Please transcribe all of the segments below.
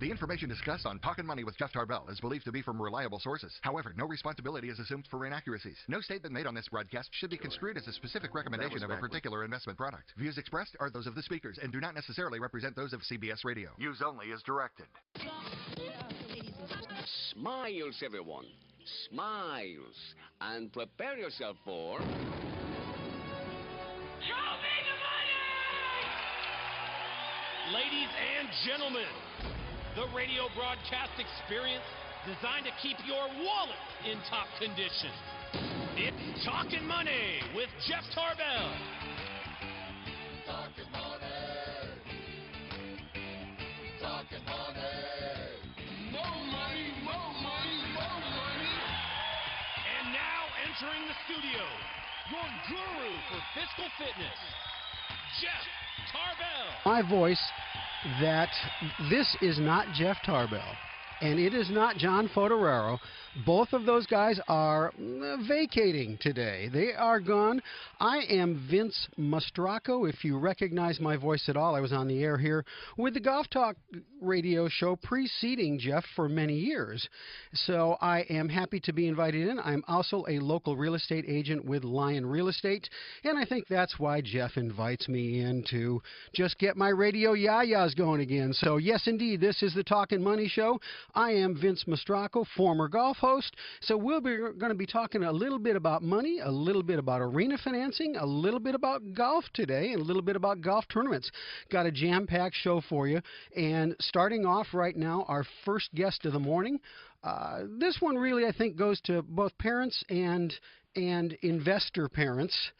The information discussed on Talkin' Money with Jeff Tarbell is believed to be from reliable sources. However, no responsibility is assumed for inaccuracies. No statement made on this broadcast should be construed as a specific recommendation of a particular investment product. Views expressed are those of the speakers and do not necessarily represent those of CBS Radio. Use only as directed. Smiles, everyone. Smiles. And prepare yourself for... Show me the money! Ladies and gentlemen, the radio broadcast experience designed to keep your wallet in top condition. It's Talkin' Money with Jeff Tarbell. Talkin' money. Talkin' money. More money, more money, more money. And now entering the studio, your guru for fiscal fitness, Jeff Tarbell. My voice that this is not Jeff Tarbell, and it is not John Fotoraro. Both of those guys are vacating today. They are gone. I am Vince Mastracco. If you recognize my voice at all, I was on the air here with the Golf Talk radio show preceding Jeff for many years. So I am happy to be invited in. I'm also a local real estate agent with Lion Real Estate, and I think that's why Jeff invites me in to just get my radio yayas going again. So yes, indeed, this is the Talkin' Money Show. I am Vince Mastracco, former golf host. So we're going to be talking a little bit about money, a little bit about arena financing, a little bit about golf today, and a little bit about golf tournaments. Got a jam-packed show for you. And starting off right now, our first guest of the morning. This one really, I think, goes to both parents and investor parents.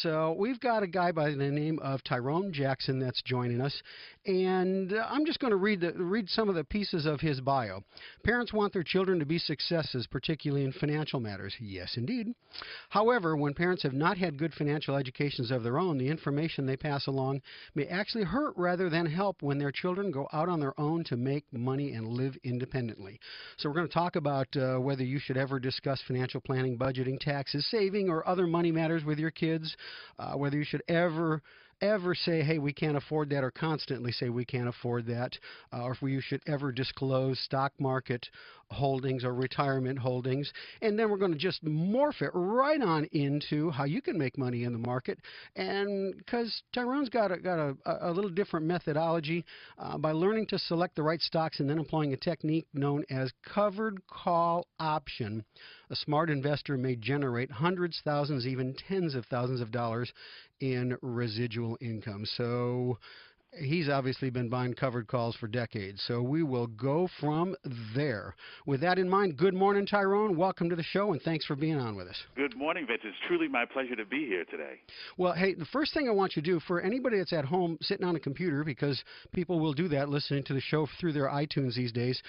So we've got a guy by the name of Tyrone Jackson that's joining us, and I'm just going to read some of the pieces of his bio. Parents want their children to be successes, particularly in financial matters. Yes, indeed. However, when parents have not had good financial educations of their own, the information they pass along may actually hurt rather than help when their children go out on their own to make money and live independently. So we're going to talk about whether you should ever discuss financial planning, budgeting, taxes, saving, or other money matters with your kids, whether you should ever say, hey, we can't afford that, or constantly say we can't afford that, or if you should ever disclose stock market holdings or retirement holdings. And then we're going to just morph it right on into how you can make money in the market. And because Tyrone's got a little different methodology by learning to select the right stocks and then employing a technique known as covered call option, a smart investor may generate hundreds, thousands, even tens of thousands of dollars in residual income. So he's obviously been buying covered calls for decades. So we will go from there. With that in mind, good morning, Tyrone. Welcome to the show, and thanks for being on with us. Good morning, Vince. It's truly my pleasure to be here today. Well, hey, the first thing I want you to do, for anybody that's at home sitting on a computer, because people will do that listening to the show through their iTunes these days,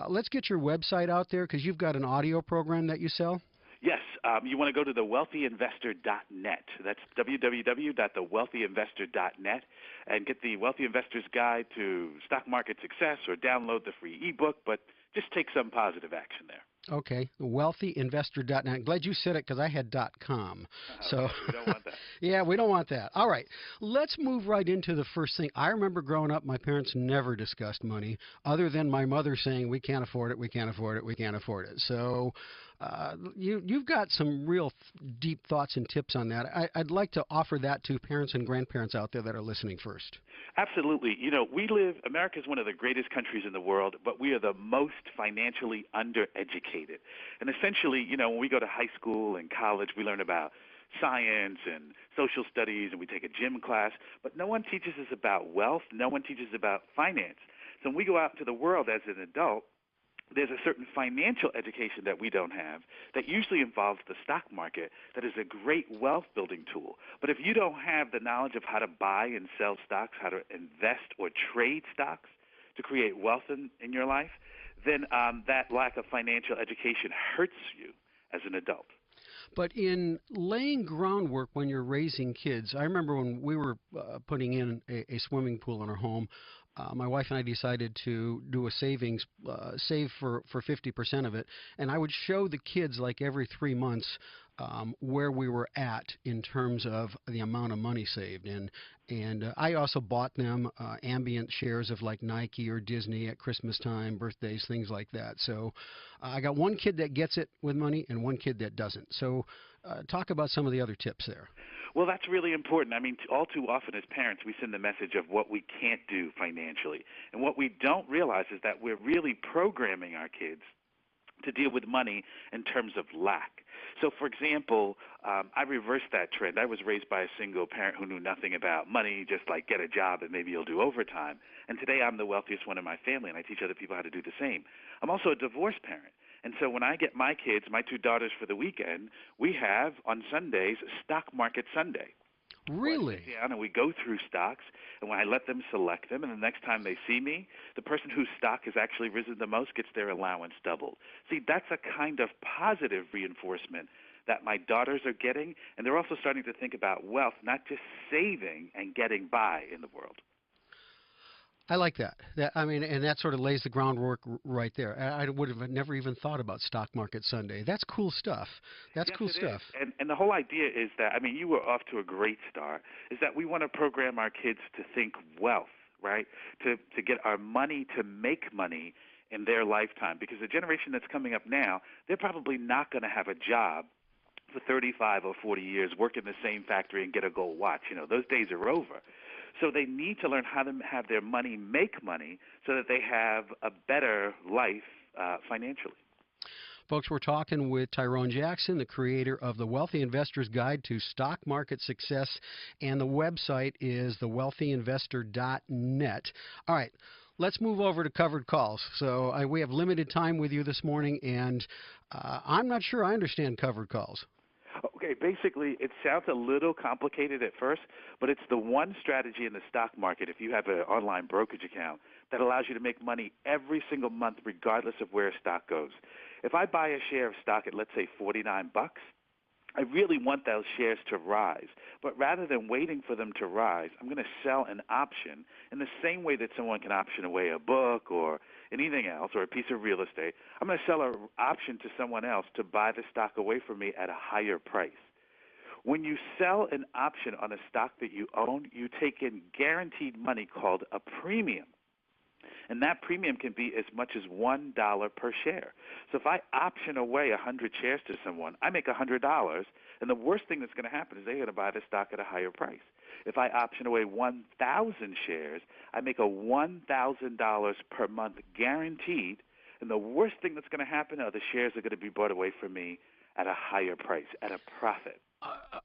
let's get your website out there, because you've got an audio program that you sell. Yes, you want to go to thewealthyinvestor.net. That's www.thewealthyinvestor.net, and get the Wealthy Investor's Guide to Stock Market Success, or download the free ebook, but just take some positive action there. Okay, wealthyinvestor.net. Glad you said it, because I had .com. So we don't want that. Yeah, we don't want that. All right, let's move right into the first thing. I remember growing up, my parents never discussed money, other than my mother saying, we can't afford it, we can't afford it, we can't afford it. So you've got some real deep thoughts and tips on that. I'd like to offer that to parents and grandparents out there that are listening first. Absolutely. America is one of the greatest countries in the world, but we are the most financially undereducated. And essentially, when we go to high school and college, we learn about science and social studies, and we take a gym class, but no one teaches us about wealth. No one teaches us about finance. So when we go out into the world as an adult, there's a certain financial education that we don't have that usually involves the stock market that is a great wealth-building tool. But if you don't have the knowledge of how to buy and sell stocks, how to invest or trade stocks to create wealth in your life, then that lack of financial education hurts you as an adult. But in laying groundwork when you're raising kids, I remember when we were putting in a swimming pool in our home, my wife and I decided to do a savings, save for 50% of it, and I would show the kids like every 3 months where we were at in terms of the amount of money saved. And I also bought them ambient shares of like Nike or Disney at Christmas time, birthdays, things like that. So I got one kid that gets it with money and one kid that doesn't. So talk about some of the other tips there. Well, that's really important. I mean, all too often as parents, we send the message of what we can't do financially. And what we don't realize is that we're really programming our kids to deal with money in terms of lack. So, for example, I reversed that trend. I was raised by a single parent who knew nothing about money, just like get a job and maybe you'll do overtime. And today I'm the wealthiest one in my family, and I teach other people how to do the same. I'm also a divorced parent. And so when I get my kids, my two daughters for the weekend, we have on Sundays Stock Market Sunday. Really? I sit down and we go through stocks, and when I let them select them, and the next time they see me, the person whose stock has actually risen the most gets their allowance doubled. See, that's a kind of positive reinforcement that my daughters are getting, and they're also starting to think about wealth, not just saving and getting by in the world. I like that. I mean, and that sort of lays the groundwork right there. I would have never even thought about Stock Market Sunday. That's cool stuff. That's Yes, cool it stuff. is. And the whole idea is that, I mean, you were off to a great start, is that we want to program our kids to think wealth, right? To get our money to make money in their lifetime. Because the generation that's coming up now, they're probably not going to have a job for 35 or 40 years, work in the same factory and get a gold watch. You know, those days are over. So they need to learn how to have their money make money so that they have a better life financially. Folks, we're talking with Tyrone Jackson, the creator of The Wealthy Investor's Guide to Stock Market Success, and the website is thewealthyinvestor.net. All right, let's move over to covered calls. So we have limited time with you this morning, and I'm not sure I understand covered calls. Okay, basically, it sounds a little complicated at first, but it's the one strategy in the stock market, if you have an online brokerage account, that allows you to make money every single month regardless of where a stock goes. If I buy a share of stock at, let's say, $49, I really want those shares to rise. But rather than waiting for them to rise, I'm going to sell an option in the same way that someone can option away a book or anything else or a piece of real estate. I'm going to sell an option to someone else to buy the stock away from me at a higher price. When you sell an option on a stock that you own, you take in guaranteed money called a premium. And that premium can be as much as $1 per share. So if I option away 100 shares to someone, I make $100, and the worst thing that's going to happen is they're going to buy the stock at a higher price. If I option away 1,000 shares, I make a $1,000 per month guaranteed, and the worst thing that's going to happen are the shares are going to be bought away from me at a higher price, at a profit.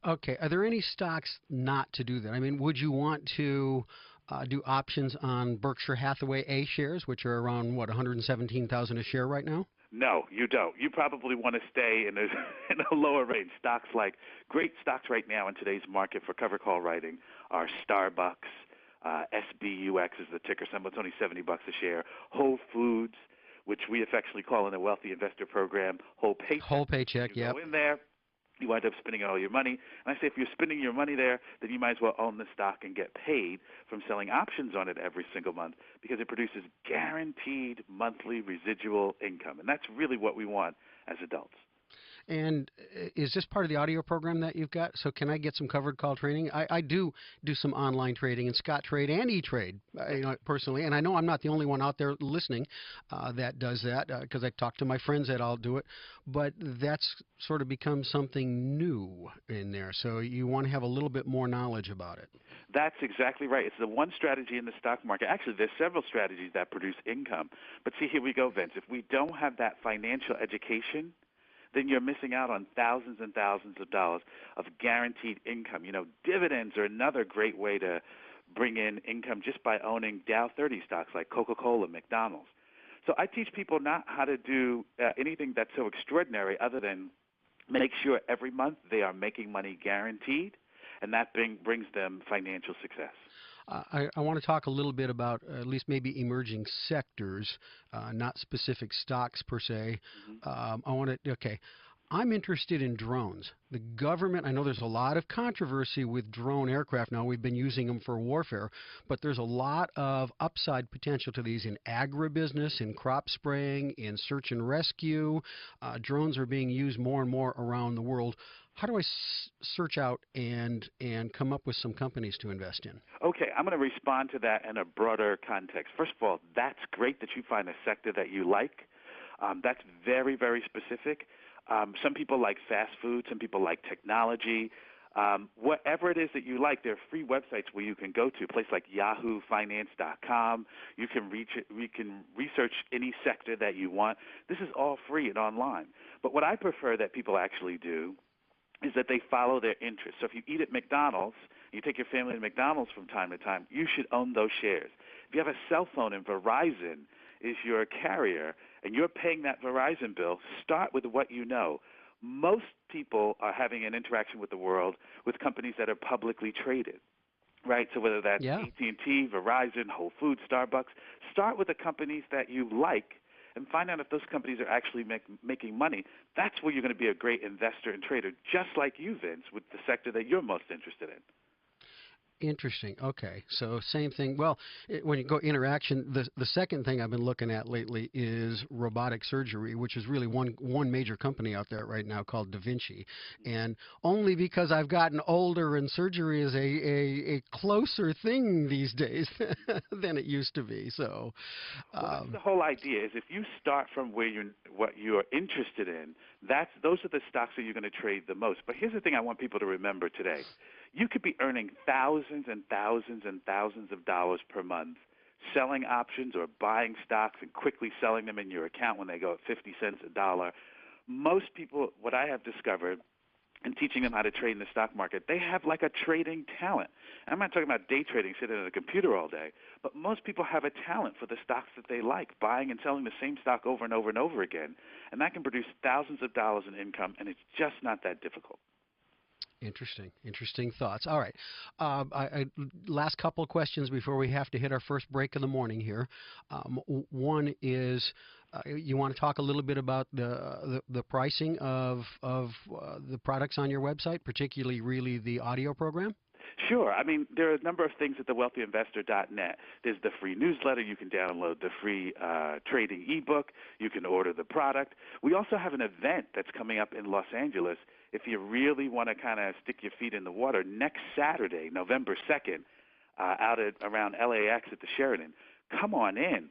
Okay. Are there any stocks not to do that? I mean, would you want to do options on Berkshire Hathaway A shares, which are around, what, $117,000 a share right now? No, you don't. You probably want to stay in a lower range. Stocks like great stocks right now in today's market for cover call writing are Starbucks, SBUX is the ticker symbol. It's only $70 a share. Whole Foods, which we affectionately call in the Wealthy Investor Program, Whole Paycheck. Whole Paycheck, you yep. Go in there. You wind up spending all your money. And I say if you're spending your money there, then you might as well own the stock and get paid from selling options on it every single month because it produces guaranteed monthly residual income. And that's really what we want as adults. And is this part of the audio program that you've got? So can I get some covered call training? I do some online trading in Scottrade and E-Trade, personally. And I know I'm not the only one out there listening that does that because I talk to my friends that all do it. But that's sort of become something new in there. So you want to have a little bit more knowledge about it. That's exactly right. It's the one strategy in the stock market. Actually, there's several strategies that produce income. But see, here we go, Vince. If we don't have that financial education, then you're missing out on thousands and thousands of dollars of guaranteed income. You know, dividends are another great way to bring in income just by owning Dow 30 stocks like Coca-Cola, McDonald's. So I teach people not how to do anything that's so extraordinary other than make sure every month they are making money guaranteed, and that brings them financial success. I want to talk a little bit about at least maybe emerging sectors, not specific stocks per se. Mm-hmm. I'm interested in drones. The government, I know there's a lot of controversy with drone aircraft now. We've been using them for warfare, but there's a lot of upside potential to these in agribusiness, in crop spraying, in search and rescue. Drones are being used more and more around the world. How do I search out and come up with some companies to invest in? Okay, I'm going to respond to that in a broader context. First of all, that's great that you find a sector that you like. That's very, very specific. Some people like fast food. Some people like technology. Whatever it is that you like, there are free websites where you can go to, a place like yahoofinance.com. You can research any sector that you want. This is all free and online. But what I prefer that people actually do is that they follow their interests. So if you eat at McDonald's, you take your family to McDonald's from time to time, you should own those shares. If you have a cell phone and Verizon is your carrier, and you're paying that Verizon bill, start with what you know. Most people are having an interaction with the world with companies that are publicly traded, right? So whether that's AT&T, Verizon, Whole Foods, Starbucks, start with the companies that you like and find out if those companies are actually making money. That's where you're going to be a great investor and trader, just like you, Vince, with the sector that you're most interested in. Interesting. Okay, so same thing. Well, when you go interaction, the second thing I've been looking at lately is robotic surgery, which is really one major company out there right now called Da Vinci, and only because I've gotten older and surgery is a closer thing these days than it used to be. So, well, that's the whole idea. Is if you start from what you're interested in, those are the stocks that you're going to trade the most. But here's the thing I want people to remember today. You could be earning thousands and thousands and thousands of dollars per month selling options or buying stocks and quickly selling them in your account when they go at 50 cents a dollar. Most people, what I have discovered in teaching them how to trade in the stock market, they have like a trading talent. I'm not talking about day trading, sitting at a computer all day, but most people have a talent for the stocks that they like, buying and selling the same stock over and over and over again, and that can produce thousands of dollars in income, and it's just not that difficult. Interesting thoughts. All right. Last couple of questions before we have to hit our first break of the morning here. One is, you want to talk a little bit about the pricing of the products on your website, particularly really the audio program? Sure. I mean, there are a number of things at thewealthyinvestor.net. There's the free newsletter. You can download the free trading ebook. You can order the product. We also have an event that's coming up in Los Angeles. If you really want to kind of stick your feet in the water, next Saturday, November 2nd, out around LAX at the Sheraton, come on in.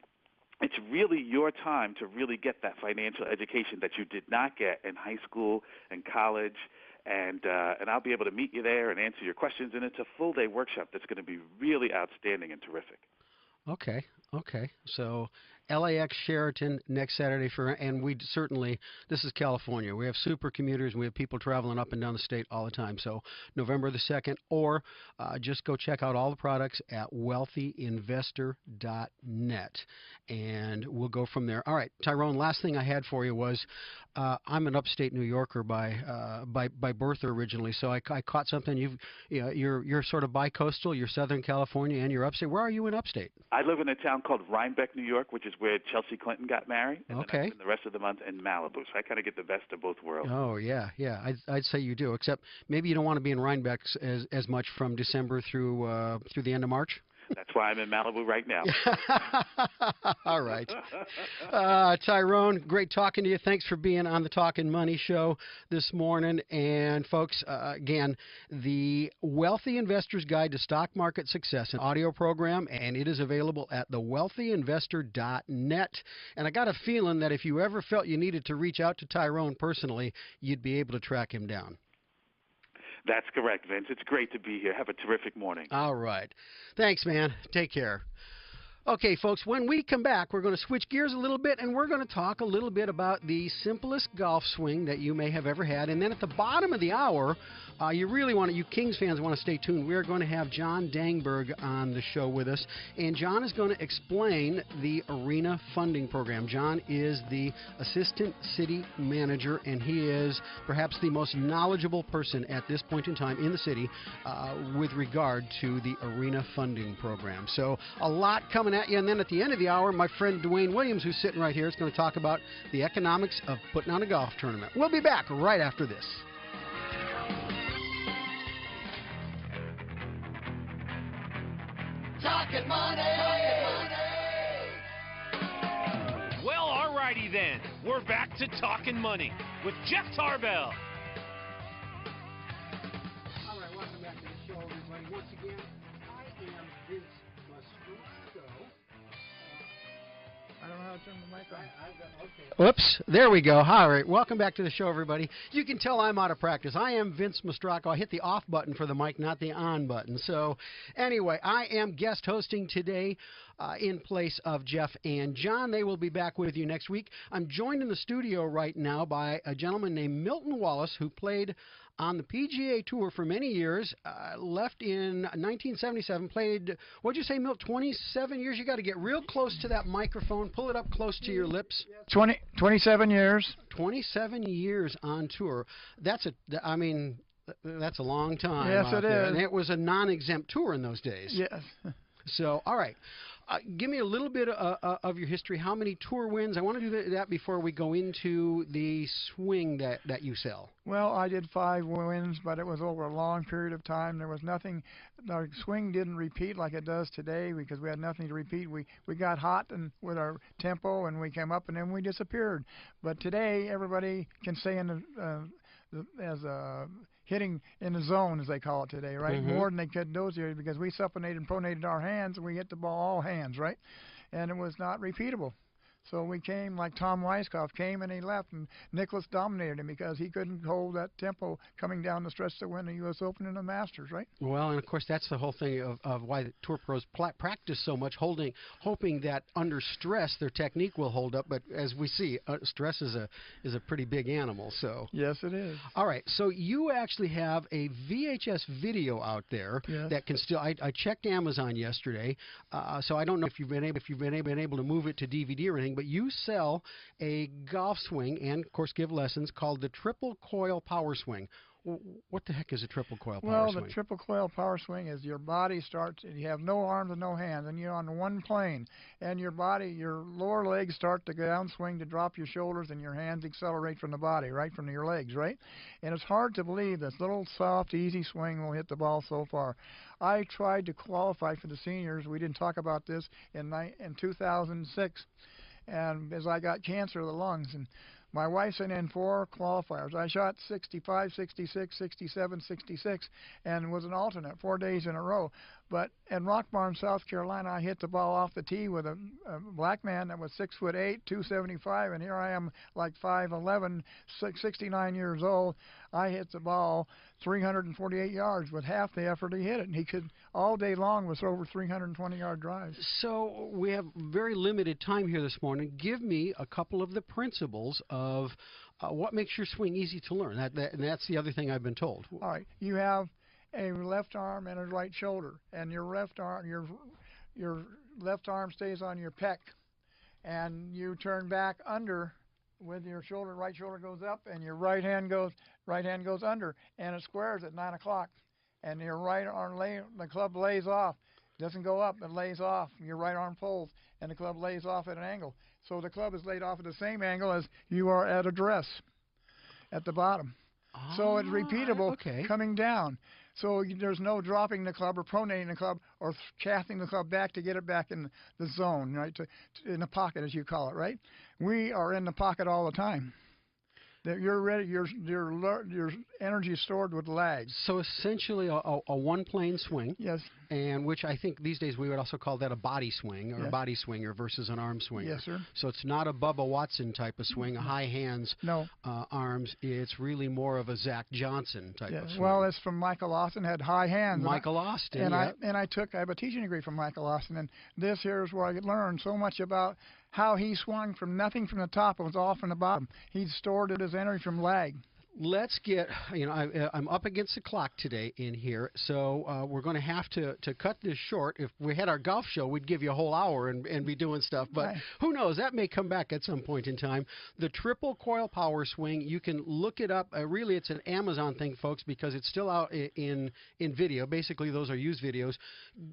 It's really your time to really get that financial education that you did not get in high school and college. And I'll be able to meet you there and answer your questions. And it's a full-day workshop that's going to be really outstanding and terrific. Okay. So LAX Sheraton next Saturday and we certainly, this is California. We have super commuters and we have people traveling up and down the state all the time. So November the 2nd, or just go check out all the products at wealthyinvestor.net and we'll go from there. All right, Tyrone, last thing I had for you was I'm an upstate New Yorker by birth originally, so I caught something. You're sort of bi-coastal. You're Southern California and you're upstate. Where are you in upstate? I live in a town called Rhinebeck, New York, which is where Chelsea Clinton got married. And then I spend the rest of the month in Malibu, so I kind of get the best of both worlds. Oh, yeah. I'd say you do, except maybe you don't want to be in Rhinebeck as much from December through the end of March. That's why I'm in Malibu right now. All right. Tyrone, great talking to you. Thanks for being on the Talkin' Money Show this morning. And, folks, again, the Wealthy Investor's Guide to Stock Market Success, an audio program, and it is available at thewealthyinvestor.net. And I got a feeling that if you ever felt you needed to reach out to Tyrone personally, you'd be able to track him down. That's correct, Vince. It's great to be here. Have a terrific morning. All right. Thanks, man. Take care. Okay, folks, when we come back, we're going to switch gears a little bit, and we're going to talk a little bit about the simplest golf swing that you may have ever had. And then at the bottom of the hour, you Kings fans want to stay tuned. We are going to have John Dangberg on the show with us, and John is going to explain the Arena Funding Program. John is the Assistant City Manager, and he is perhaps the most knowledgeable person at this point in time in the city with regard to the Arena Funding Program. So a lot coming at you. And then at the end of the hour, my friend Dwayne Williams, who's sitting right here, is going to talk about the economics of putting on a golf tournament. We'll be back right after this. Talkin' money. Well, alrighty then. We're back to Talkin' Money with Jeff Tarbell. All right, welcome back to the show, everybody. Once again, I am Vince Mastrosco. I don't know how to turn the mic on. Okay. Whoops, there we go. All right, welcome back to the show, everybody. You can tell I'm out of practice. I am Vince Mastrosco. I hit the off button for the mic, not the on button. So anyway, I am guest hosting today in place of Jeff and John. They will be back with you next week. I'm joined in the studio right now by a gentleman named Milton Wallace, who played on the PGA Tour for many years, left in 1977, played, what'd you say, Milt, 27 years? You got to get real close to that microphone, pull it up close to your lips. 27 years. 27 years on tour. That's a long time. Yes, it is. And it was a non-exempt tour in those days. Yes. So, all right. Give me a little bit of your history. How many tour wins? I want to do that before we go into the swing that you sell. Well, I did 5 wins, but it was over a long period of time. There was nothing. Our swing didn't repeat like it does today because we had nothing to repeat. We got hot and with our tempo, and we came up, and then we disappeared. But today, everybody can say in hitting in the zone, as they call it today, right? Mm-hmm. More than they could those years because we supinated and pronated our hands, and we hit the ball all hands, right? And it was not repeatable. So we came like Tom Weiskopf came and he left, and Nicklaus dominated him because he couldn't hold that tempo coming down the stretch to win the U.S. Open and the Masters, right? Well, and of course that's the whole thing of why the tour pros practice so much, hoping that under stress their technique will hold up. But as we see, stress is a pretty big animal. So yes, it is. All right, so you actually have a VHS video out there that can still. I checked Amazon yesterday, so I don't know if you've been able to move it to DVD or anything. But you sell a golf swing and, of course, give lessons called the Triple Coil Power Swing. What the heck is a triple coil power swing? Well, the triple coil power swing is your body starts, you have no arms and no hands, and you're on one plane, and your body, your lower legs start to go downswing to drop your shoulders, and your hands accelerate from the body, right, from your legs, right? And it's hard to believe this little soft, easy swing will hit the ball so far. I tried to qualify for the seniors. We didn't talk about this in 2006. And as I got cancer of the lungs, and my wife sent in 4 qualifiers. I shot 65, 66, 67, 66, and was an alternate 4 days in a row. But in Rock Farm, South Carolina, I hit the ball off the tee with a black man that was 6'8", 275, and here I am like 5'11", 69 years old. I hit the ball 348 yards with half the effort he hit it, and he could all day long was over 320-yard drives. So we have very limited time here this morning. Give me a couple of the principles of what makes your swing easy to learn. And that's the other thing I've been told. All right, you have a left arm and a right shoulder, and your left arm stays on your pec, and you turn back under with your shoulder. Right shoulder goes up, and your right hand goes under, and it squares at 9 o'clock. And your right arm the club lays off. It doesn't go up, it lays off. Your right arm pulls, and the club lays off at an angle. So the club is laid off at the same angle as you are at address at the bottom. So it's repeatable coming down. So there's no dropping the club or pronating the club or casting the club back to get it back in the zone, right, in the pocket, as you call it, right? We are in the pocket all the time. You're ready. Your energy is stored with lag. So essentially a one-plane swing. Yes. And which I think these days we would also call that a body swing or a body swinger versus an arm swinger. Yes, sir. So it's not a Bubba Watson type of swing, a high hands, arms. It's really more of a Zach Johnson type of swing. Well, it's from Michael Austin, had high hands. Michael Austin, I have a teaching degree from Michael Austin, and this here is where I learned so much about how he swung from nothing from the top. It was all from the bottom. He stored it as energy from lag. Let's get, I'm up against the clock today in here, so we're going to have to cut this short. If we had our golf show, we'd give you a whole hour and be doing stuff, but who knows, that may come back at some point in time. The triple coil power swing, you can look it up. Really, it's an Amazon thing, folks, because it's still out in video. Basically, those are used videos.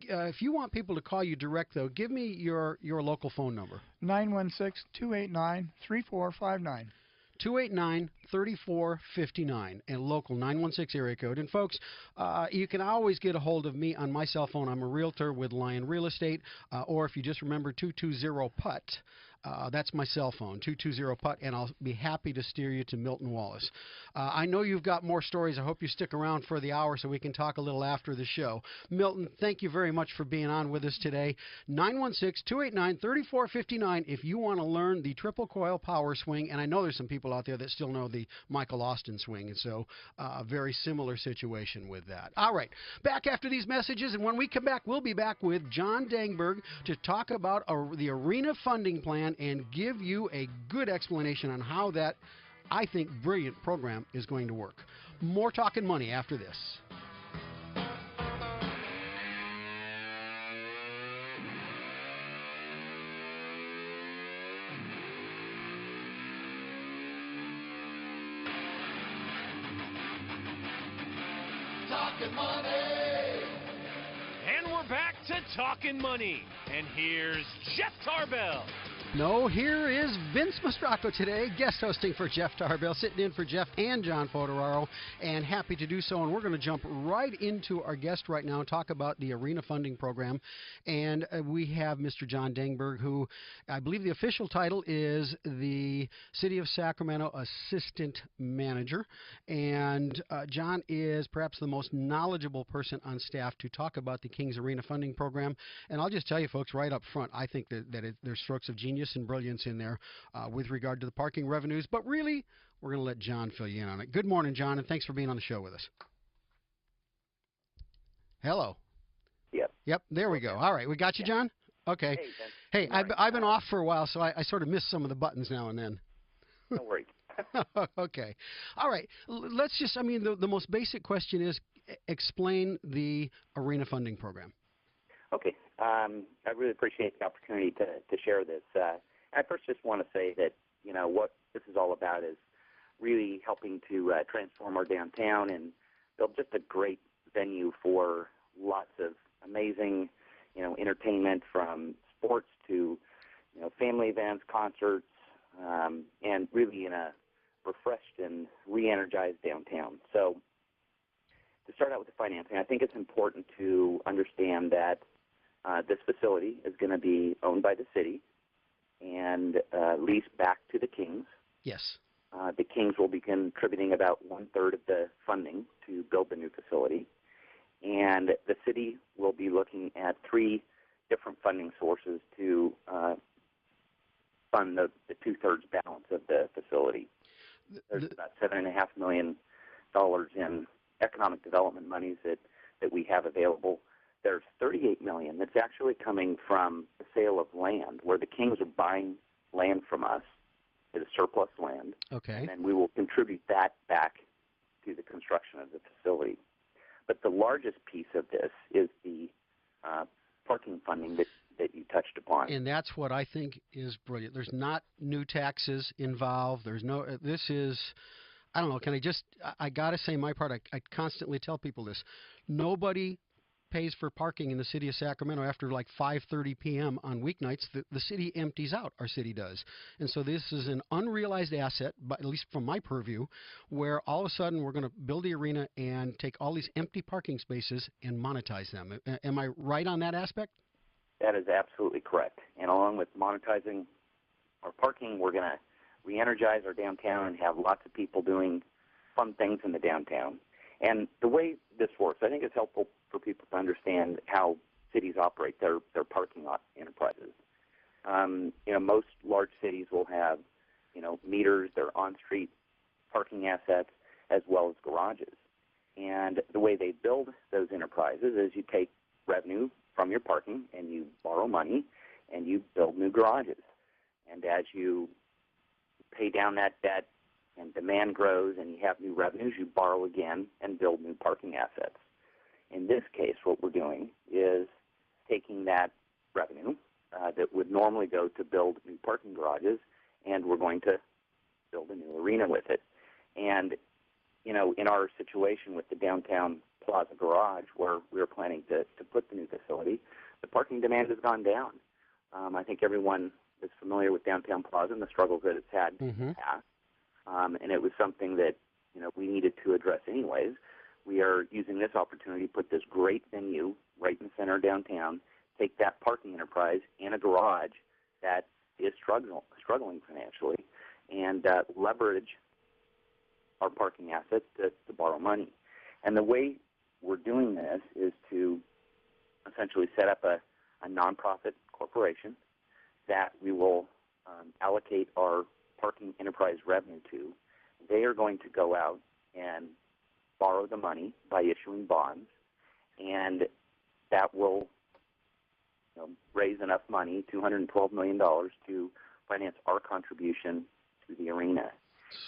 If you want people to call you direct, though, give me your local phone number. 916-289-3459. 289-3459 and local 916 area code. And folks, you can always get a hold of me on my cell phone. I'm a realtor with Lion Real Estate, or if you just remember 220-PUT. That's my cell phone, 220-PUT, and I'll be happy to steer you to Milton Wallace. I know you've got more stories. I hope you stick around for the hour so we can talk a little after the show. Milton, thank you very much for being on with us today. 916-289-3459 if you want to learn the triple coil power swing, and I know there's some people out there that still know the Michael Austin swing, and so very similar situation with that. All right, back after these messages, and when we come back, we'll be back with John Dangberg to talk about the arena funding plan and give you a good explanation on how that, I think, brilliant program is going to work. More Talkin' Money after this. Talkin' money. And we're back to Talkin' Money. And here's Jeff Tarbell. No, here is Vince Mastracco today, guest hosting for Jeff Tarbell, sitting in for Jeff and John Foderaro, and happy to do so. And we're going to jump right into our guest right now and talk about the arena funding program. And we have Mr. John Dangberg, who I believe the official title is the City of Sacramento Assistant Manager. And John is perhaps the most knowledgeable person on staff to talk about the Kings Arena funding program. And I'll just tell you, folks, right up front, I think that there's strokes of genius and brilliance in there with regard to the parking revenues, but really, we're going to let John fill you in on it. Good morning, John, and thanks for being on the show with us. Hello. Yep, there we go. All right, we got you, John? Okay. Hey, I've been off for a while, so I sort of missed some of the buttons now and then. No worries. Okay. All right, let's just, the most basic question is explain the arena funding program. Okay. I really appreciate the opportunity to share this. I first just want to say that, what this is all about is really helping to transform our downtown and build just a great venue for lots of amazing, entertainment, from sports to, family events, concerts, and really in a refreshed and re-energized downtown. So to start out with the financing, I think it's important to understand that this facility is going to be owned by the city and leased back to the Kings. Yes. The Kings will be contributing about 1/3 of the funding to build the new facility. And the city will be looking at 3 different funding sources to fund the 2/3 balance of the facility. There's about $7.5 million in economic development monies that we have available. There's $38 million that's actually coming from the sale of land, where the Kings are buying land from us, it is surplus land. Okay. And then we will contribute that back to the construction of the facility. But the largest piece of this is the parking funding that you touched upon. And that's what I think is brilliant. There's not new taxes involved. There's no, this is, I don't know, I got to say my part, I constantly tell people this. Nobody pays for parking in the city of Sacramento after like 5:30 p.m. on weeknights. The city empties out. Our city does. And so this is an unrealized asset, but at least from my purview, where all of a sudden we're going to build the arena and take all these empty parking spaces and monetize them. Am I right on that aspect? That is absolutely correct. And along with monetizing our parking, we're going to re-energize our downtown and have lots of people doing fun things in the downtown. And the way this works, I think it's helpful for people to understand how cities operate their parking lot enterprises. Most large cities will have, meters, their on-street parking assets, as well as garages. And the way they build those enterprises is you take revenue from your parking and you borrow money and you build new garages. And as you pay down that debt, and demand grows and you have new revenues, you borrow again and build new parking assets. In this case, what we're doing is taking that revenue that would normally go to build new parking garages, and we're going to build a new arena with it. And, in our situation with the downtown Plaza Garage, where we were planning to put the new facility, the parking demand has gone down. I think everyone is familiar with downtown Plaza and the struggles that it's had in the past. And it was something that, we needed to address anyways. We are using this opportunity to put this great venue right in the center of downtown, take that parking enterprise and a garage that is struggling financially, and leverage our parking assets to borrow money. And the way we're doing this is to essentially set up a nonprofit corporation that we will allocate our parking enterprise revenue to. They are going to go out and borrow the money by issuing bonds, and that will raise enough money, $212 million, to finance our contribution to the arena.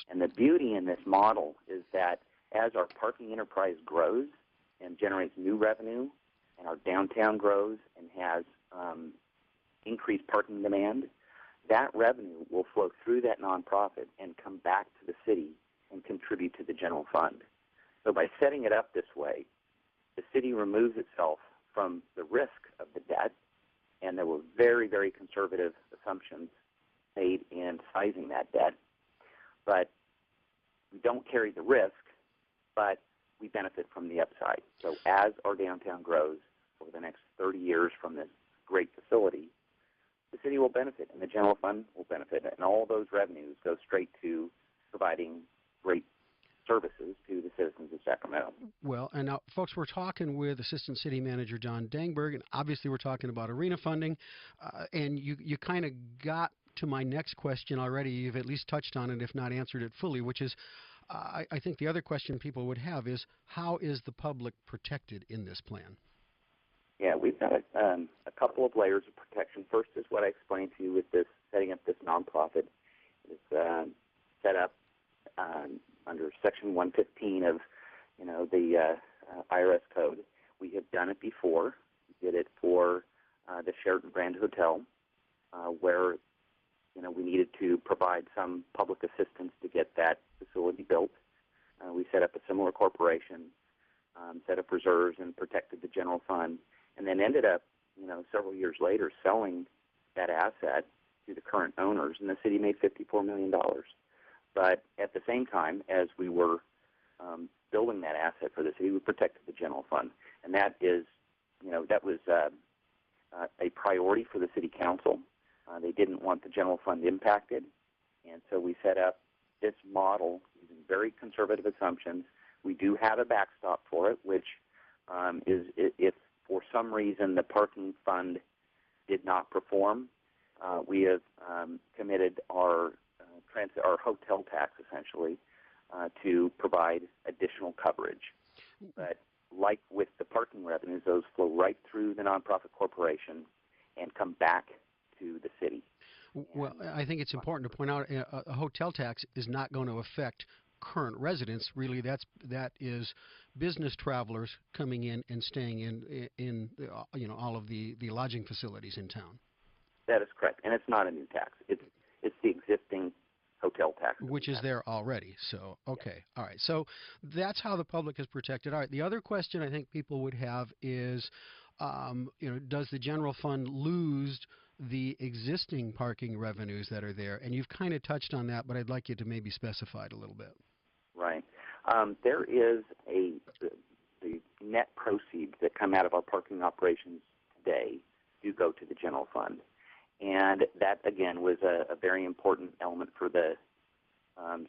And the beauty in this model is that as our parking enterprise grows and generates new revenue, and our downtown grows and has increased parking demand, that revenue will flow through that nonprofit and come back to the city and contribute to the general fund. So by setting it up this way, the city removes itself from the risk of the debt, and there were very, very conservative assumptions made in sizing that debt. But we don't carry the risk, but we benefit from the upside. So as our downtown grows over the next 30 years from this great facility, the city will benefit and the general fund will benefit, and all those revenues go straight to providing great services to the citizens of Sacramento. Well, and now, folks, we're talking with Assistant City Manager John Dangberg, and obviously we're talking about arena funding, and you kind of got to my next question already. You've at least touched on it, if not answered it fully, which is, I think the other question people would have is, how is the public protected in this plan? Yeah, we've got a couple of layers of protection. First is what I explained to you with this setting up this nonprofit. It's set up under Section 115 of, the IRS code. We have done it before. We did it for the Sheraton Grand Hotel, where we needed to provide some public assistance to get that facility built. We set up a similar corporation, set up reserves, and protected the general fund, and then ended up, several years later selling that asset to the current owners, and the city made $54 million. But at the same time, as we were building that asset for the city, we protected the general fund, and that is, that was a priority for the city council. They didn't want the general fund impacted, and so we set up this model using very conservative assumptions. We do have a backstop for it, which is if for some reason the parking fund did not perform, we have committed our hotel tax, essentially, to provide additional coverage. But like with the parking revenues, those flow right through the nonprofit corporation and come back to the city. Well, I think it's important to point out a hotel tax is not going to affect current residents. Really, that is business travelers coming in and staying in all of the lodging facilities in town. That is correct, and it's not a new tax. It's the existing hotel tax, which is there already. So, okay. All right. So that's how the public is protected. All right. The other question I think people would have is, does the general fund lose the existing parking revenues that are there? And you've kind of touched on that, but I'd like you to maybe specify it a little bit. Right. There is the net proceeds that come out of our parking operations today do go to the general fund. And that, again, was a very important element for the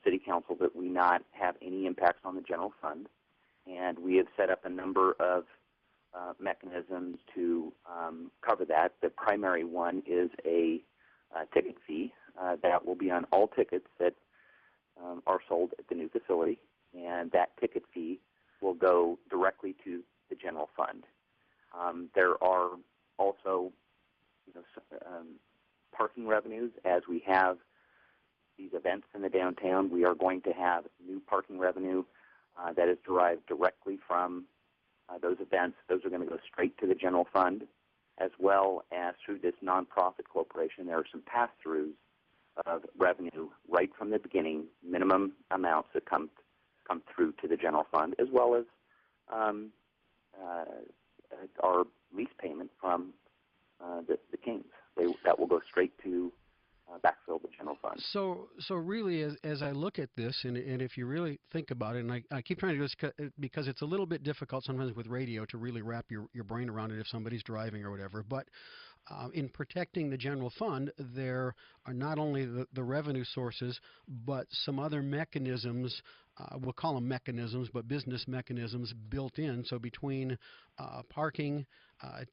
city council, that we not have any impacts on the general fund. And we have set up a number of mechanisms to cover that. The primary one is a ticket fee that will be on all tickets that are sold at the new facility, and that ticket fee will go directly to the general fund. There are also parking revenues, as we have these events events in the downtown. We are going to have new parking revenue that is derived directly from those events. Those are going to go straight to the general fund, as well as through this nonprofit corporation. There are some pass-throughs of revenue right from the beginning, minimum amounts that come through to the general fund, as well as our lease payment from the Kings. That will go straight to backfill the general fund. So really, as I look at this, and if you really think about it, and I keep trying to do this because it's a little bit difficult sometimes with radio to really wrap your brain around it if somebody's driving or whatever, but in protecting the general fund, there are not only the revenue sources, but some other mechanisms, we'll call them mechanisms, but business mechanisms built in. So between parking,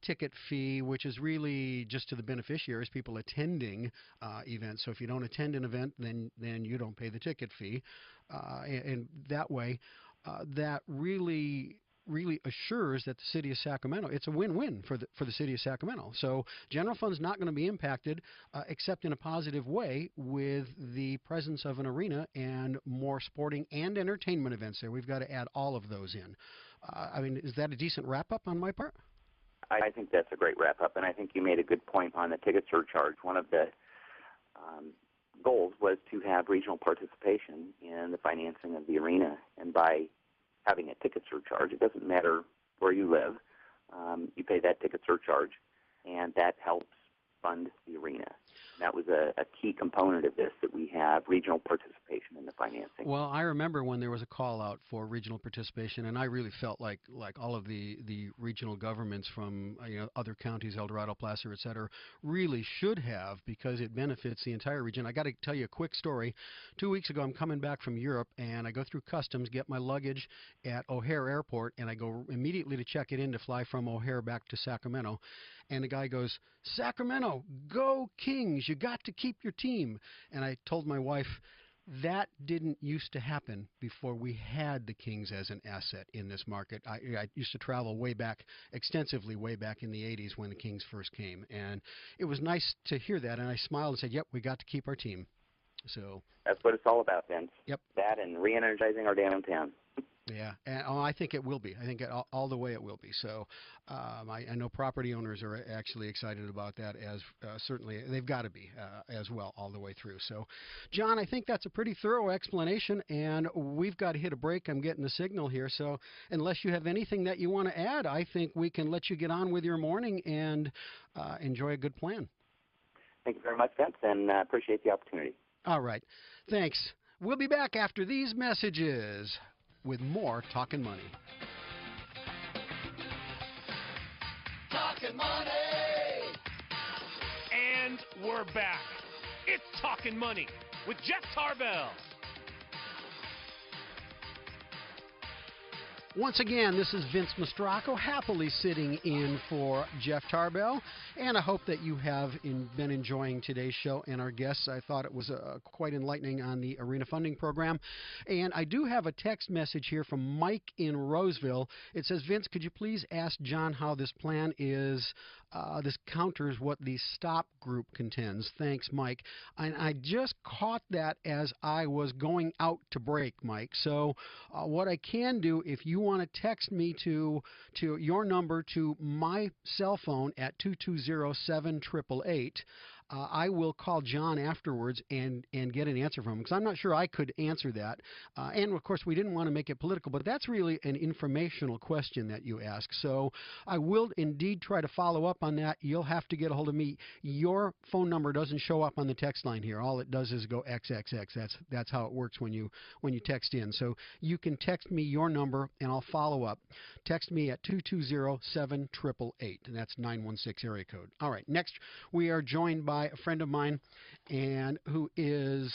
ticket fee, which is really just to the beneficiaries, people attending events. So if you don't attend an event, then you don't pay the ticket fee. And that way, that really assures that the city of Sacramento, it's a win-win for the city of Sacramento. So general fund's not going to be impacted except in a positive way with the presence of an arena and more sporting and entertainment events there. We've got to add all of those in. I mean, is that a decent wrap-up on my part? I think that's a great wrap-up, and I think you made a good point on the ticket surcharge. One of the goals was to have regional participation in the financing of the arena, and by having a ticket surcharge, it doesn't matter where you live, you pay that ticket surcharge, and that helps fund the arena. And that was a key component of this, that we have regional participation in the financing. Well, I remember when there was a call out for regional participation, and I really felt like all of the regional governments from other counties, El Dorado, Placer, et cetera, really should have, because it benefits the entire region. I got to tell you a quick story. 2 weeks ago, I'm coming back from Europe, and I go through customs, get my luggage at O'Hare Airport, and I go immediately to check it in to fly from O'Hare back to Sacramento. And the guy goes, "Sacramento, go Kings, you got to keep your team." And I told my wife, that didn't used to happen before we had the Kings as an asset in this market. I used to travel extensively way back in the 80s when the Kings first came. And it was nice to hear that, and I smiled and said, yep, we got to keep our team. So that's what it's all about, Vince. Yep. That and re-energizing our downtown. Yeah, and I think it will be. I think all the way it will be. So I know property owners are actually excited about that, as certainly they've got to be as well all the way through. So, John, I think that's a pretty thorough explanation, and we've got to hit a break. I'm getting the signal here. So unless you have anything that you want to add, I think we can let you get on with your morning and enjoy a good plan. Thank you very much, Vince, and appreciate the opportunity. All right. Thanks. We'll be back after these messages with more Talkin' Money. Talkin' Money! And we're back. It's Talkin' Money with Jeff Tarbell. Once again, this is Vince Mastracco, happily sitting in for Jeff Tarbell, and I hope that you have been enjoying today's show and our guests. I thought it was quite enlightening on the Arena Funding Program. And I do have a text message here from Mike in Roseville. It says, Vince, could you please ask John how this plan is, this counters what the STOP group contends? Thanks, Mike. And I just caught that as I was going out to break, Mike. So what I can do, if you want to text me to your number to my cell phone at 220-7888, I will call John afterwards and get an answer from him, because I'm not sure I could answer that. And, of course, we didn't want to make it political, but that's really an informational question that you ask. So I will indeed try to follow up on that. You'll have to get a hold of me. Your phone number doesn't show up on the text line here. All it does is go XXX. That's how it works when you text in. So you can text me your number, and I'll follow up. Text me at 220-7888, and that's 916 area code. All right, next we are joined by a friend of mine, and who is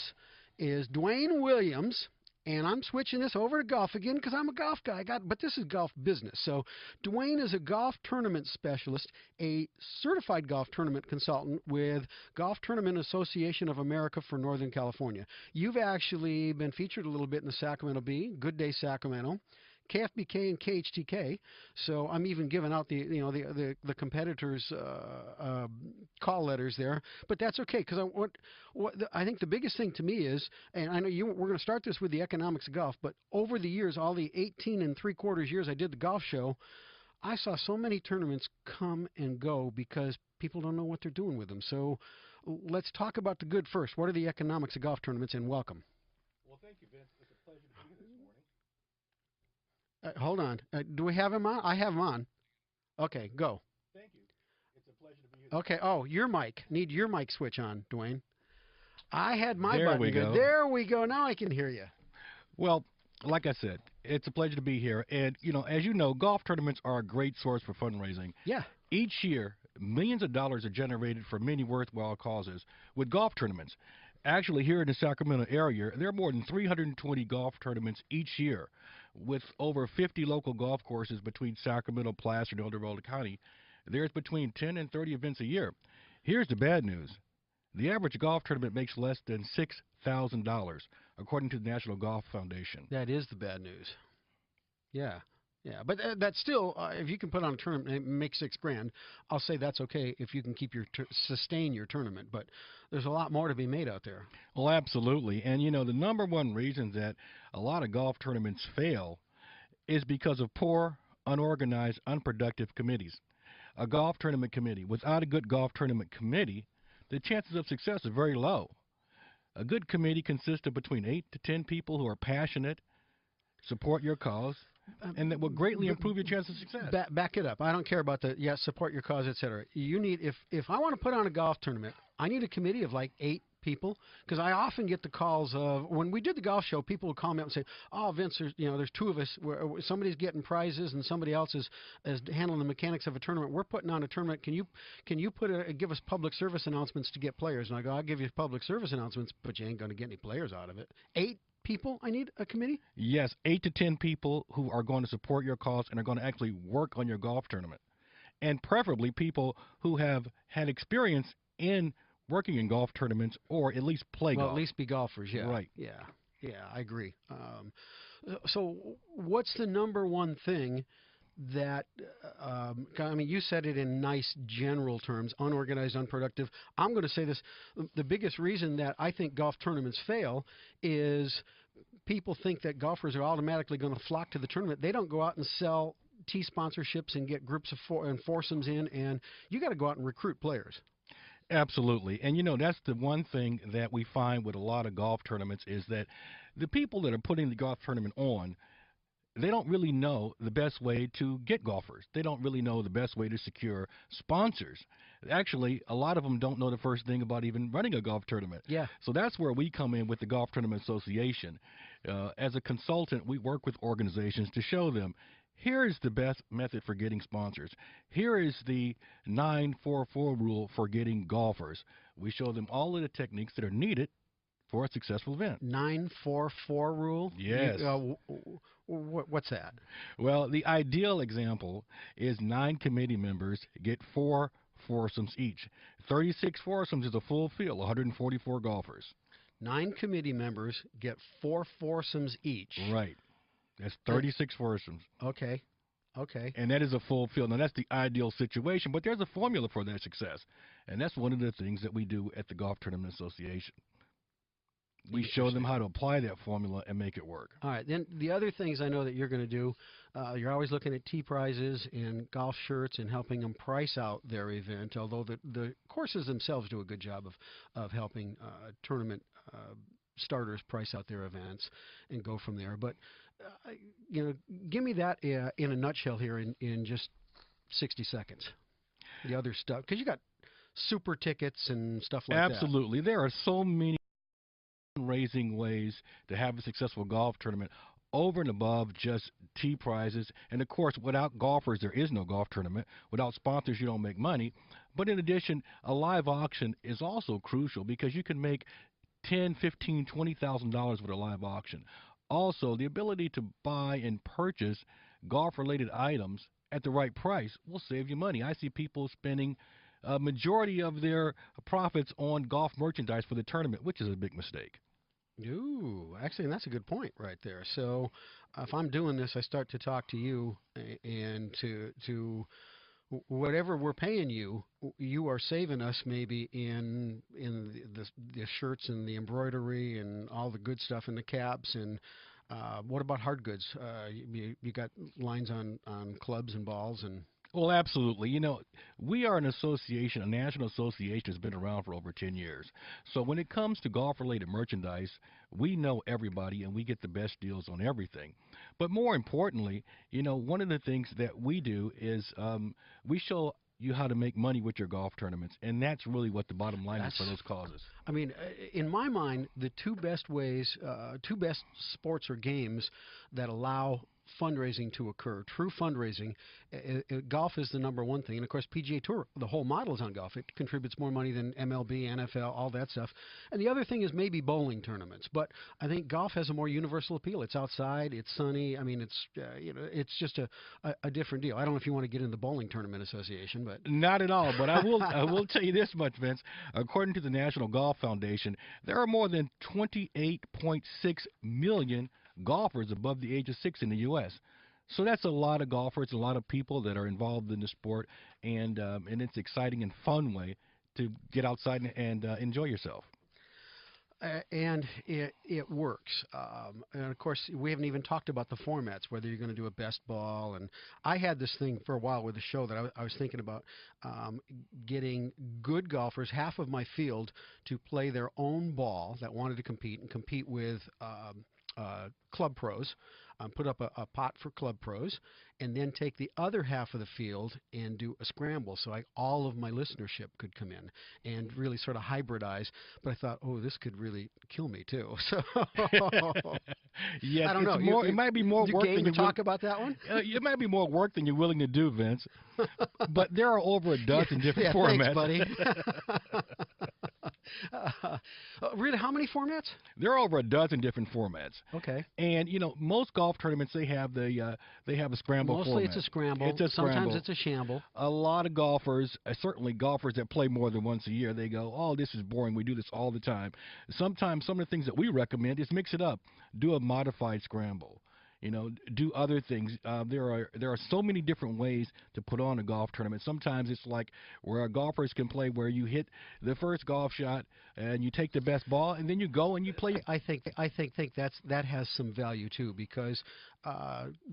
Dwayne Williams, and I'm switching this over to golf again because I'm a golf guy. But this is golf business. So Dwayne is a golf tournament specialist, a certified golf tournament consultant with Golf Tournament Association of America for Northern California. You've actually been featured a little bit in the Sacramento Bee, Good Day Sacramento, KFBK and KHTK. So I'm even giving out the competitors' call letters there. But that's okay, because I think the biggest thing to me is, and I know we're going to start this with the economics of golf, but over the years, all the 18 3/4 years I did the golf show, I saw so many tournaments come and go because people don't know what they're doing with them. So let's talk about the good first. What are the economics of golf tournaments, and welcome. Well, thank you, Vince. It's a pleasure to be here this morning. Hold on. Do we have him on? I have him on. Okay, go. Thank you. It's a pleasure to be here. Okay. Oh, your mic. Need your mic switch on, Dwayne. I had my There button we good. go. There we go. Now I can hear you. Well, like I said, it's a pleasure to be here. And, as you know, golf tournaments are a great source for fundraising. Yeah. Each year, millions of dollars are generated for many worthwhile causes with golf tournaments. Actually, here in the Sacramento area, there are more than 320 golf tournaments each year, with over 50 local golf courses between Sacramento, Placer, and El Dorado County. There's between 10 and 30 events a year. Here's the bad news. The average golf tournament makes less than $6,000, according to the National Golf Foundation. That is the bad news. Yeah. Yeah, but that's still, if you can put on a tournament and make $6,000, I'll say that's okay if you can keep sustain your tournament. But there's a lot more to be made out there. Well, absolutely. And, the number one reason that a lot of golf tournaments fail is because of poor, unorganized, unproductive committees. A golf tournament committee, without a good golf tournament committee, the chances of success are very low. A good committee consists of between 8 to 10 people who are passionate, support your cause, and that will greatly improve your chance of success. Back it up. I don't care about support your cause, etc. You need, if I want to put on a golf tournament, I need a committee of like 8 people, because I often get the calls of, when we did the golf show, people would call me up and say, "Oh, Vince, there's 2 of us. Somebody's getting prizes and somebody else is handling the mechanics of a tournament. We're putting on a tournament. Can you give us public service announcements to get players?" And I go, "I'll give you public service announcements, but you ain't going to get any players out of it." 8 people, I need a committee? Yes, 8 to 10 people who are going to support your cause and are going to actually work on your golf tournament. And preferably people who have had experience in working in golf tournaments, or at least play golf. Well, at least be golfers, yeah. Right. Yeah, I agree. So what's the number one thing that, you said it in nice general terms, unorganized, unproductive. I'm going to say this, the biggest reason that I think golf tournaments fail is people think that golfers are automatically going to flock to the tournament. They don't go out and sell tee sponsorships and get groups of foursomes in, and you got to go out and recruit players. Absolutely. And, that's the one thing that we find with a lot of golf tournaments is that the people that are putting the golf tournament on, they don't really know the best way to get golfers. They don't really know the best way to secure sponsors. Actually, a lot of them don't know the first thing about even running a golf tournament. Yeah. So that's where we come in with the Golf Tournament Association. As a consultant, we work with organizations to show them, here is the best method for getting sponsors. Here is the 944 rule for getting golfers. We show them all of the techniques that are needed for a successful event. 944 rule? Yes. What's that? Well, the ideal example is 9 committee members get 4 foursomes each. 36 foursomes is a full field, 144 golfers. 9 committee members get 4 foursomes each. Right. That's 36 foursomes. Okay. And that is a full field. Now, that's the ideal situation, but there's a formula for that success. And that's one of the things that we do at the Golf Tournament Association. We show them how to apply that formula and make it work. All right. Then the other things I know that you're going to do, you're always looking at tee prizes and golf shirts and helping them price out their event, although the courses themselves do a good job of helping tournament starters price out their events and go from there. But, give me that in a nutshell here in just 60 seconds. The other stuff, because you got super tickets and stuff like that. Absolutely. There are so many fundraising ways to have a successful golf tournament over and above just tee prizes. And, of course, without golfers, there is no golf tournament. Without sponsors, you don't make money. But in addition, a live auction is also crucial because you can make $10,000, $15,000, $20,000 with a live auction. Also, the ability to buy and purchase golf-related items at the right price will save you money. I see people spending a majority of their profits on golf merchandise for the tournament, which is a big mistake. Ooh, actually, and that's a good point right there. So, if I'm doing this, I start to talk to you and to whatever we're paying you, you are saving us maybe in the shirts and the embroidery and all the good stuff and the caps and what about hard goods? You got lines on clubs and balls and Well, absolutely. We are an association, a national association that's been around for over 10 years. So when it comes to golf-related merchandise, we know everybody and we get the best deals on everything. But more importantly, one of the things that we do is we show you how to make money with your golf tournaments, and that's really what the bottom line is for those causes. I mean, in my mind, the two best ways, two best sports or games that allow fundraising to occur, true fundraising, golf is the number one thing. And of course, PGA Tour, the whole model is on golf. It contributes more money than MLB, NFL, all that stuff. And the other thing is maybe bowling tournaments. But I think golf has a more universal appeal. It's outside, it's sunny. I mean, it's it's just a different deal. I don't know if you want to get in the bowling tournament association, but not at all. But I will tell you this much, Vince. According to the National Golf Foundation, there are more than 28.6 million golfers above the age of 6 in the U.S. So that's a lot of golfers, a lot of people that are involved in the sport, and it's an exciting and fun way to get outside and enjoy yourself. And it works. And of course, we haven't even talked about the formats, whether you're going to do a best ball. And I had this thing for a while with the show that I was thinking about getting good golfers, half of my field, to play their own ball that wanted to compete and compete with club pros, put up a pot for club pros, and then take the other half of the field and do a scramble so all of my listenership could come in and really sort of hybridize. But I thought, oh, this could really kill me too. So yes, I don't know. It might be more work than you talk about that one. It might be more work than you're willing to do, Vince. But there are over a dozen different formats. Thanks, buddy. Really, how many formats? There are over a dozen different formats. Okay. And most golf tournaments they have a scramble Mostly format. it's a scramble. It's a scramble. Sometimes it's a shamble. A lot of golfers, certainly golfers that play more than once a year, they go, "Oh, this is boring. We do this all the time." Sometimes some of the things that we recommend is mix it up. Do a modified scramble. Do other things. There are so many different ways to put on a golf tournament. Sometimes it's like where golfers can play where you hit the first golf shot and you take the best ball and then you go and you play. I think that has some value too, because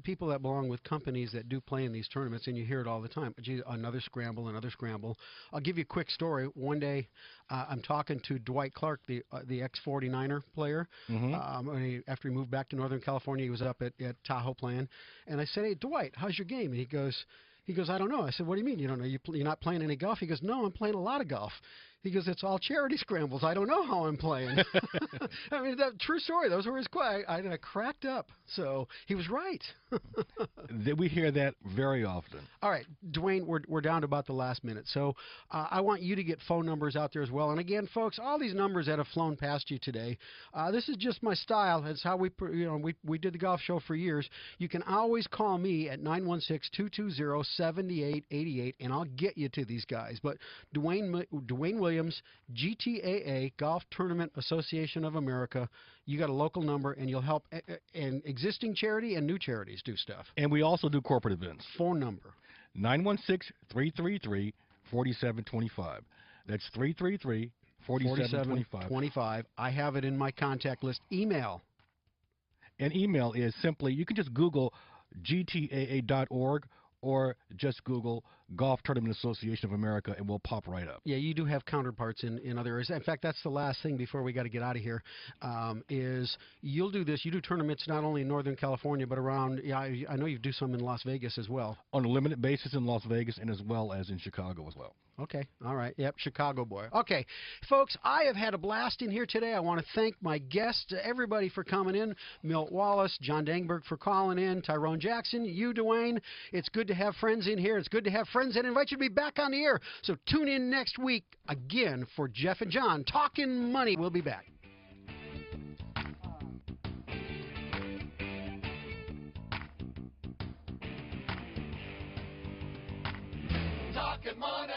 people that belong with companies that do play in these tournaments, and you hear it all the time. Gee, another scramble, another scramble. I'll give you a quick story. One day, I'm talking to Dwight Clark, the ex-49er player. Mm-hmm. After he moved back to Northern California, he was up at Tahoe playing, and I said, "Hey, Dwight, how's your game?" And he goes, "I don't know." I said, "What do you mean you don't know? You're not playing any golf?" He goes, "No, I'm playing a lot of golf." He goes, "It's all charity scrambles. I don't know how I'm playing." I mean, that true story. Those were his quotes. I cracked up. So he was right. We hear that very often. All right, Dwayne, we're down to about the last minute. So I want you to get phone numbers out there as well. And again, folks, all these numbers that have flown past you today, this is just my style. It's how we did the golf show for years. You can always call me at 916-220-7888, and I'll get you to these guys. But Dwayne Williams, GTAA, Golf Tournament Association of America. You got a local number, and you'll help and existing charity and new charities do stuff. And we also do corporate events. Phone number: 916-333-4725. That's 333-4725. I have it in my contact list. Email. And email is simply, you can just Google gtaa.org or just Google Golf Tournament Association of America, and we'll pop right up. Yeah, you do have counterparts in other areas. In fact, that's the last thing before we got to get out of here, is you'll do this. You do tournaments not only in Northern California, but around, I know you do some in Las Vegas as well. On a limited basis in Las Vegas and as well as in Chicago as well. Okay. All right. Yep. Chicago boy. Okay. Folks, I have had a blast in here today. I want to thank my guests, everybody for coming in. Milt Wallace, John Dangberg for calling in, Tyrone Jackson, you, Dwayne. It's good to have friends in here. It's good to have friends that invite you to be back on the air. So tune in next week again for Jeff and John Talking Money. We'll be back. Talking money.